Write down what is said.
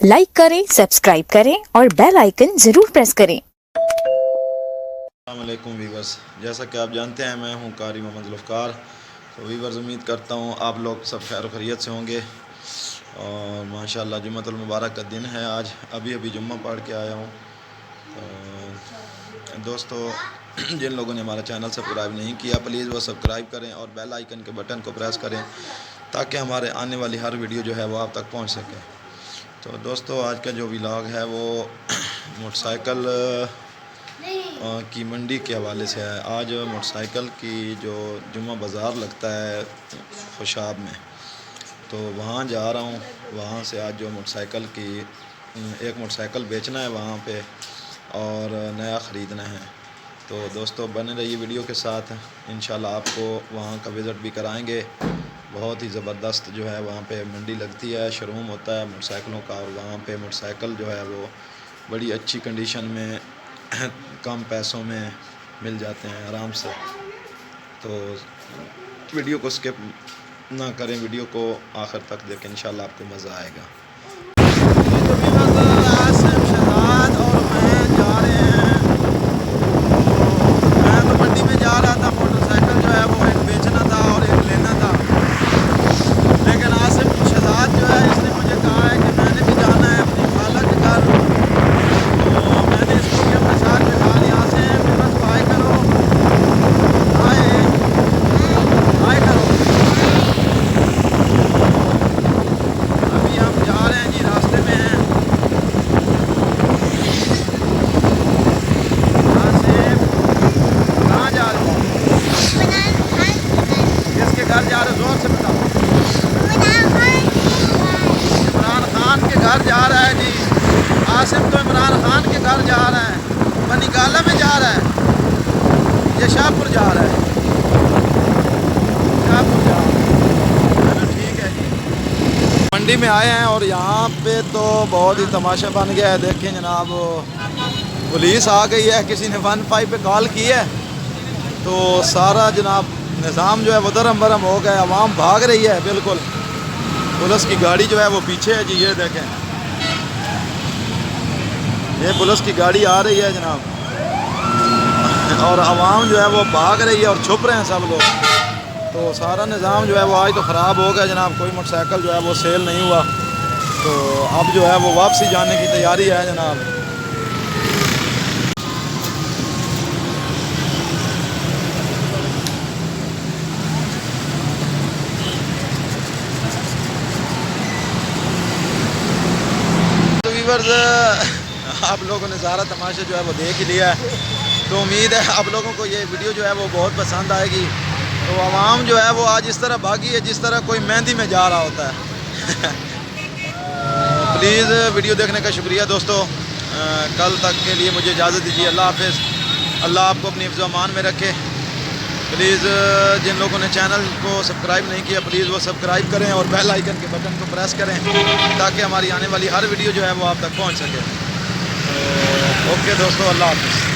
Like करें, subscribe करें और बेल आइकन ज़रूर प्रेस करें। अस्सलाम वालेकुम वीवर्स, जैसा कि आप जानते हैं मैं हूं कारी मोहम्मद ज़ुल्फ़कार। तो वीवर्स, उम्मीद करता हूं आप लोग सब खैर खैरियत से होंगे और माशाअल्लाह जुम्मतुल मुबारक का दिन है आज। अभी जुम्मा पढ़ के आया हूं। तो दोस्तों, जिन लोगों ने हमारा चैनल सब्सक्राइब नहीं किया प्लीज़ वो सब्सक्राइब करें और बेल आइकन के बटन को प्रेस करें ताकि हमारे आने वाली हर वीडियो जो है वो आप तक पहुंच सके। तो दोस्तों, आज का जो व्लॉग है वो मोटरसाइकिल की मंडी के हवाले से है। आज मोटरसाइकिल की जो जुम्मा बाज़ार लगता है खुशाब में, तो वहाँ जा रहा हूँ। वहाँ से आज जो मोटरसाइकिल की एक मोटरसाइकिल बेचना है वहाँ पे और नया ख़रीदना है। तो दोस्तों, बने रहिए वीडियो के साथ, इंशाल्लाह आपको वहाँ का विज़िट भी कराएंगे। बहुत ही ज़बरदस्त जो है वहाँ पे मंडी लगती है, शोरूम होता है मोटरसाइकिलों का, और वहाँ पे मोटरसाइकिल जो है वो बड़ी अच्छी कंडीशन में कम पैसों में मिल जाते हैं आराम से। तो वीडियो को स्किप ना करें, वीडियो को आखिर तक देखें, इंशाल्लाह आपको मज़ा आएगा। और मैं जा रहे हैं, मैं तो मंडी में जा रहा था। मोटरसाइकिल जो है वो एक बेचना था और एक लेना था, लेकिन आसिफ शहजाद जो है इसने मुझे कहा है कि मैंने भी जाना है अपनी खाला के घर। तो मैंने इसको भी अपने साथ बिठा लिया। से बस बाय करो, बाय करो। अभी हम जा रहे हैं जी, रास्ते में हैं। यहाँ से कहाँ जा रहे हो? किसके घर जा रहे हो? जोर से बताओ। इमरान खान के घर जा रहा है जी। आसिफ तो इमरान खान के घर जा रहा है, बनीगाला में जा रहा है, ये शाहपुर जा रहा है, शाहपुर जा रहा है। चलो ठीक है जी। मंडी में आए हैं और यहाँ पे तो बहुत ही तमाशा बन गया है। देखें जनाब, पुलिस आ गई है, किसी ने 15 पे कॉल की है तो सारा जनाब निज़ाम जो है वो दरम बरम हो गया। आवाम भाग रही है बिल्कुल। पुलिस की गाड़ी जो है वो पीछे है जी, ये देखें, ये पुलिस की गाड़ी आ रही है जनाब, और आवाम जो है वो भाग रही है और छुप रहे हैं सब लोग। तो सारा निज़ाम जो है वो आज तो ख़राब हो गया जनाब। कोई मोटरसाइकिल जो है वो सेल नहीं हुआ, तो अब जो है वो वापसी जाने की तैयारी है जनाब। तो व्यूअर्स, आप लोगों ने सारा तमाशा जो है वो देख ही लिया है, तो उम्मीद है आप लोगों को ये वीडियो जो है वो बहुत पसंद आएगी। तो आवाम जो है वो आज इस तरह भागी है जिस तरह कोई मेहंदी में जा रहा होता है। प्लीज़ वीडियो देखने का शुक्रिया दोस्तों। कल तक के लिए मुझे इजाज़त दीजिए। अल्लाह हाफ़िज़। अल्लाह आपको अपनी हिफ्ज़ अमान में रखे। प्लीज़ जिन लोगों ने चैनल को सब्सक्राइब नहीं किया प्लीज़ वो सब्सक्राइब करें और बेल आइकन के बटन को प्रेस करें ताकि हमारी आने वाली हर वीडियो जो है वो आप तक पहुँच सके। ओके दोस्तों, अल्लाह हाफ़िज़।